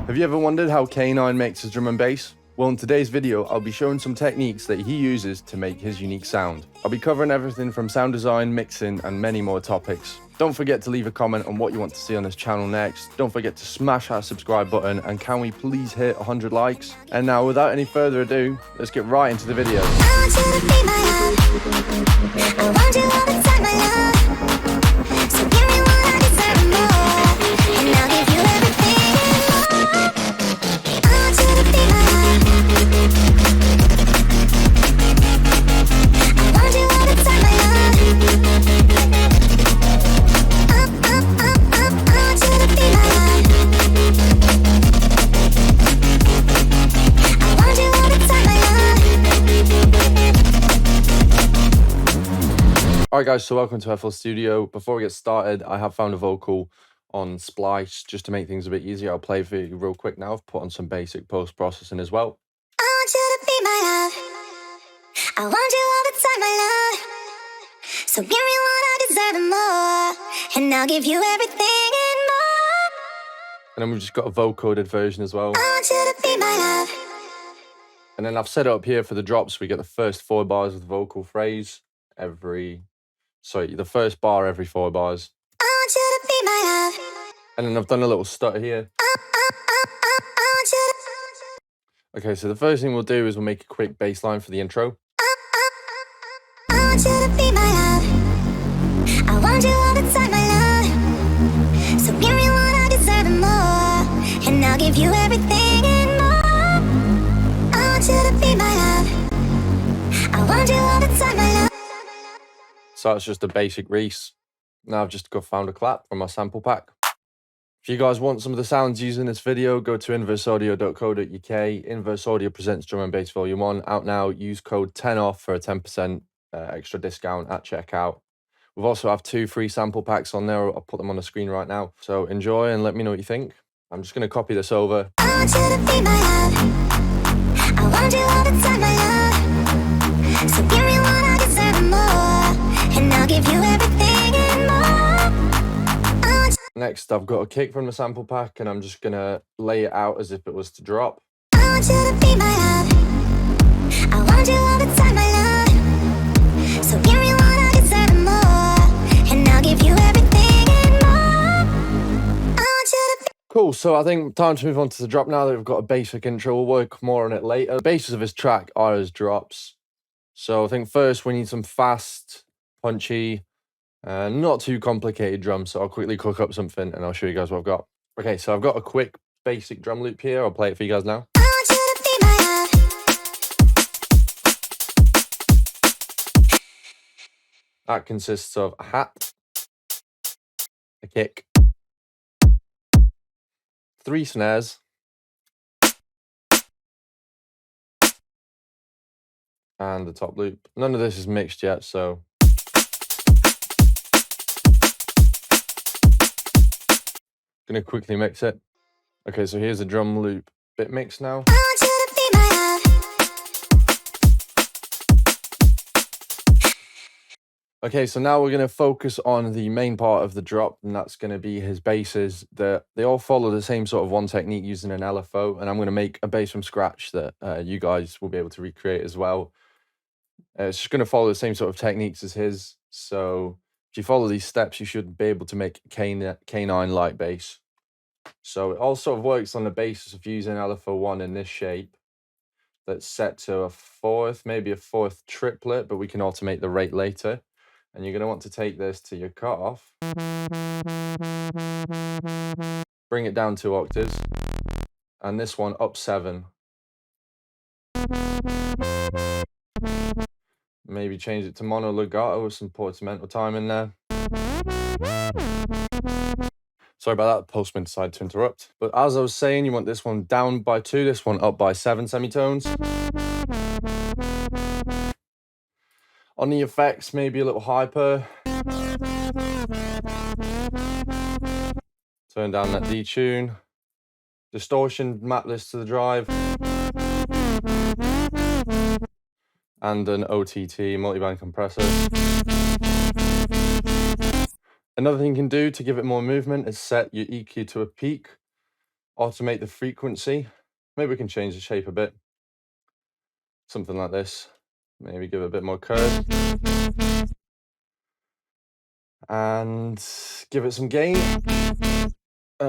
Have you ever wondered how KANINE makes his drum and bass? Well, in today's video, I'll be showing some techniques that he uses to make his unique sound. I'll be covering everything from sound design, mixing, and many more topics. Don't forget to leave a comment on what you want to see on this channel next. Don't forget to smash that subscribe button, and can we please hit 100 likes? And now, without any further ado, let's get right into the video. Alright guys, so welcome to FL Studio. Before we get started, I have found a vocal on Splice just to make things a bit easier. I'll play for you real quick now. I've put on some basic post-processing as well. I want you to be my love. I want you all the time, my love. So give me what I deserve and more, and I'll give you everything and more. And then we've just got a vocoded version as well. I want you to be my love. And then I've set it up here for the drops. We get the first 4 bars of the vocal phrase the first bar every 4 bars. I want you to be my love. And then I've done a little stutter here. I want you to. Okay, so the first thing we'll do is we'll make a quick bass line for the intro. I want you to be my love. I want you all the time, my love. So give me what I deserve and more, and I'll give you everything and more. I want you to be my love. I want you all the time, my love. So that's just a basic Reese. Now I've just found a clap from my sample pack. If you guys want some of the sounds used in this video, go to inverseaudio.co.uk. Inverse Audio presents Drum and Bass Volume 1. Out now, use code 10OFF for a 10% extra discount at checkout. We've also have 2 free sample packs on there. I'll put them on the screen right now. So enjoy and let me know what you think. I'm just going to copy this over. I want you to be my love. I want you all the time, my love. So give me what I deserve and more, and I'll give you everything and more. Next, I've got a kick from the sample pack, and I'm just going to lay it out as if it was to drop. I want you to be my love. I want you all the time, my love. So give me what I deserve and more, and I'll give you everything and more. I want you to be. Cool, so I think time to move on to the drop now that we've got a basic intro. We'll work more on it later. The bases of this track are as drops. So I think first we need some fast, punchy, not too complicated drums. So I'll quickly cook up something and I'll show you guys what I've got. Okay, so I've got a quick basic drum loop here. I'll play it for you guys now. I want you to be my love. That consists of a hat, a kick, 3 snares, and the top loop. None of this is mixed yet, so gonna quickly mix it. Okay, so here's the drum loop bit mix now. I want you to be my love. Okay, so now we're gonna focus on the main part of the drop, and that's gonna be his basses. They all follow the same sort of one technique using an LFO, and I'm gonna make a bass from scratch that you guys will be able to recreate as well. It's just going to follow the same sort of techniques as his. So if you follow these steps, you should be able to make a KANINE light bass. So it all sort of works on the basis of using LFO1 in this shape that's set to a 4th, maybe a 4th triplet, but we can automate the rate later. And you're going to want to take this to your cutoff, bring it down 2 octaves, and this one up 7. Maybe change it to mono legato with some portamento time in there. Sorry about that, the postman decided to interrupt. But as I was saying, you want this one down by 2, this one up by 7 semitones. On the effects, maybe a little hyper. Turn down that detune. Distortion, map this to the drive. And an OTT, multiband compressor. Another thing you can do to give it more movement is set your EQ to a peak automate the frequency. Maybe we can change the shape a bit. Something like this. Maybe give it a bit more curve. And give it some gain.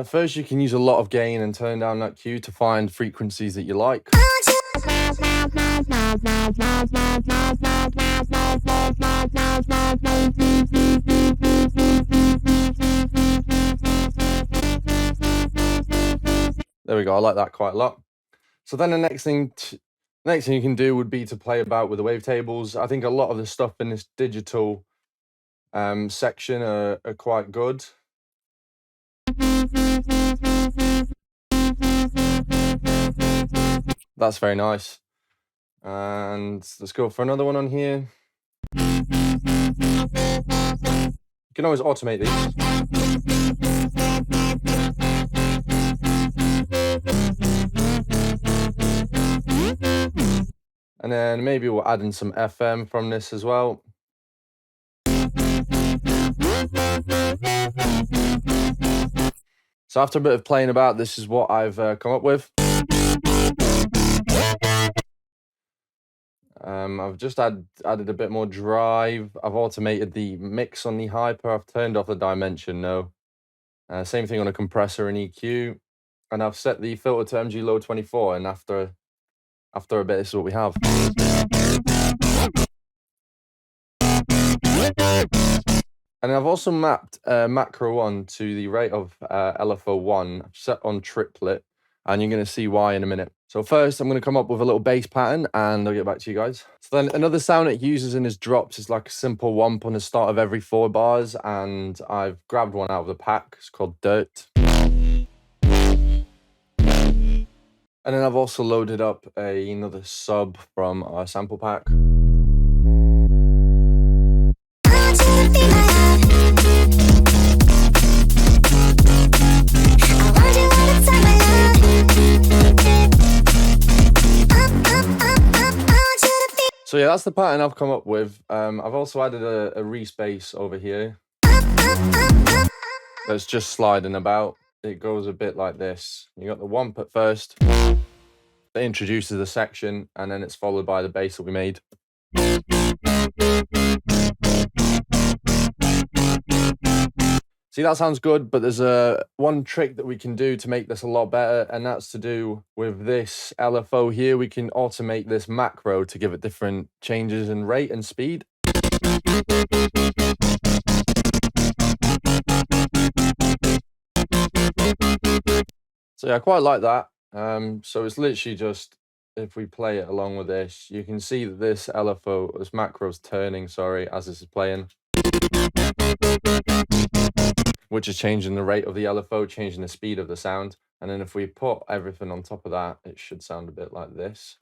First, you can use a lot of gain and turn down that Q to find frequencies that you like. There we go, I like that quite a lot. So then the next thing you can do would be to play about with the wavetables. I think a lot of the stuff in this digital section are quite good. That's very nice. And let's go for another one on here. You can always automate these. And then maybe we'll add in some FM from this as well. So after a bit of playing about, this is what I've come up with. I've just added a bit more drive. I've automated the mix on the hyper. I've turned off the dimension now. Same thing on a compressor and EQ. And I've set the filter to MG low 24. And after a bit, this is what we have. And I've also mapped macro 1 to the rate of LFO1. I've set on triplet, and you're going to see why in a minute. So first, I'm going to come up with a little bass pattern, and I'll get back to you guys. So then another sound it uses in his drops is like a simple womp on the start of every 4 bars, and I've grabbed one out of the pack. It's called Dirt. And then I've also loaded up another sub from our sample pack. So yeah, that's the pattern I've come up with. I've also added a respace over here. That's just sliding about. It goes a bit like this. You got the womp at first. That introduces the section, and then it's followed by the bass that we made. See, that sounds good, but there's one trick that we can do to make this a lot better, and that's to do with this LFO here. We can automate this macro to give it different changes in rate and speed. So yeah, I quite like that. So it's literally just, if we play it along with this, you can see that this LFO, this macro is turning, sorry, as this is playing. Which is changing the rate of the LFO, changing the speed of the sound. And then if we put everything on top of that, it should sound a bit like this.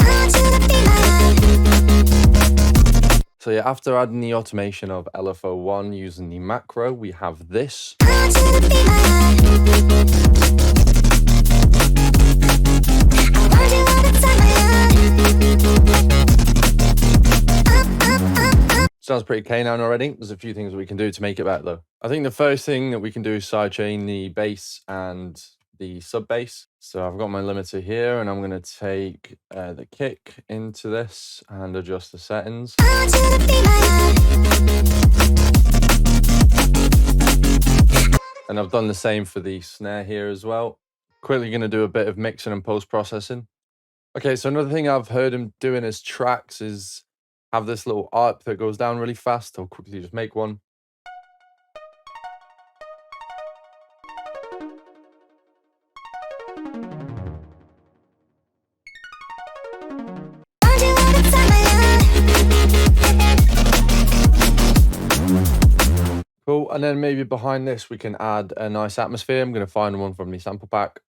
So yeah, after adding the automation of LFO1 using the macro, we have this. Sounds pretty K9 already. There's a few things we can do to make it better though. I think the first thing that we can do is sidechain the bass and the sub bass. So I've got my limiter here, and I'm going to take the kick into this and adjust the settings. And I've done the same for the snare here as well. Quickly going to do a bit of mixing and post-processing. Okay, so another thing I've heard him do in his tracks is have this little arp that goes down really fast. I'll quickly just make one. Cool, and then maybe behind this we can add a nice atmosphere. I'm going to find one from the sample pack.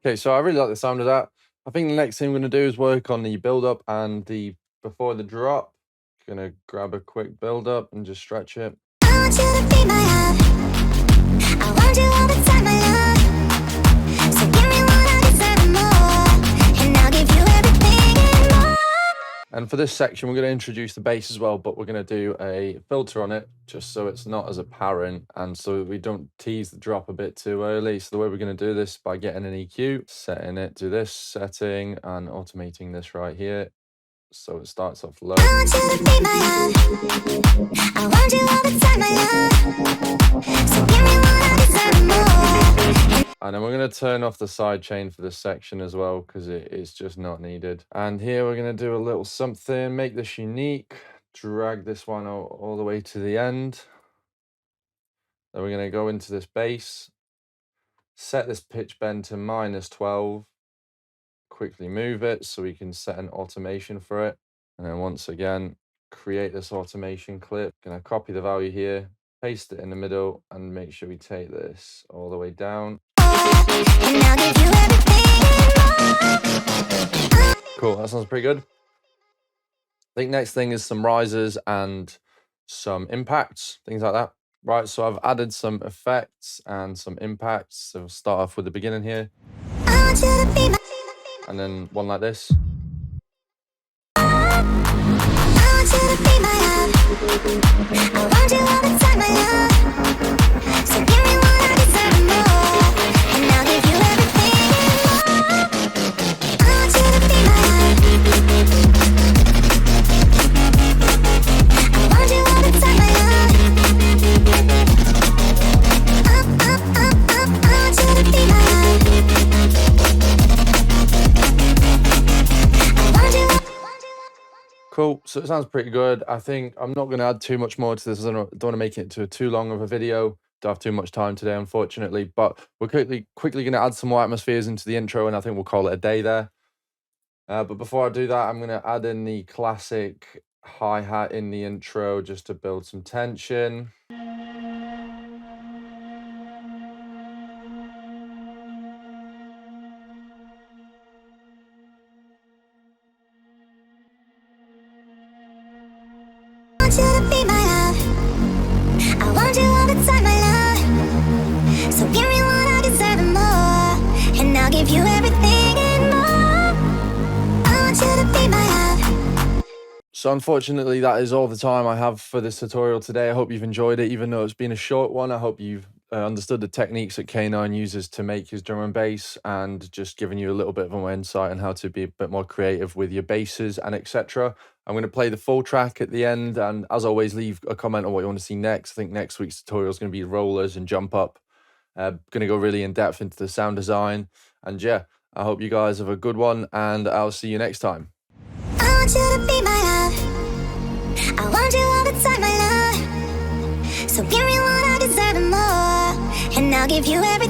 Okay, so I really like the sound of that. I think the next thing we're going to do is work on the build-up and the before the drop. Gonna grab a quick build-up and just stretch it. I want you to be my love. I want you all the time, my love. So give me what I deserve and more, and I'll give you everything and more. And for this section, we're going to introduce the bass as well, but we're going to do a filter on it just so it's not as apparent and so we don't tease the drop a bit too early. So the way we're going to do this by getting an EQ, setting it to this setting and automating this right here. So it starts off low. I want you to be my love. I want you all the time, my love. So give me what I deserve more. And then we're going to turn off the sidechain for this section as well because it is just not needed. And here we're going to do a little something, make this unique, drag this one all the way to the end. Then we're going to go into this bass, set this pitch bend to -12, quickly move it so we can set an automation for it. And then once again, create this automation clip. Gonna copy the value here, paste it in the middle, and make sure we take this all the way down. And I'll give you everything. Cool, that sounds pretty good. I think next thing is some risers and some impacts, things like that. Right, so I've added some effects and some impacts. So we'll start off with the beginning here. I want you to be my And then one like this. I want you to be my love. I want you all the time, my love. So give me what I deserve more. And I'll give you everything more. I want you to be my love. I want you all the time, my love. I want you to be my love. I want you. Cool, so it sounds pretty good. I think I'm not going to add too much more to this. I don't want to make it into too long of a video. Don't have too much time today, unfortunately. But we're quickly going to add some more atmospheres into the intro, and I think we'll call it a day there. But before I do that, I'm going to add in the classic hi-hat in the intro just to build some tension. I want you to be my love. I want you all the time, my love. So give me what I deserve and more. And I'll give you everything and more. I want you to be my love. So unfortunately, that is all the time I have for this tutorial today. I hope you've enjoyed it, even though it's been a short one. I hope you've understood the techniques that KANINE uses to make his drum and bass, and just giving you a little bit of more insight on how to be a bit more creative with your basses and etc. I'm going to play the full track at the end, and as always, leave a comment on what you want to see next. I think next week's tutorial is going to be rollers and jump up. Going to go really in depth into the sound design, and yeah, I hope you guys have a good one, and I'll see you next time. I want you to be my love. I want you all the time, my love. So give me what I deserve and more. And I'll give you everything.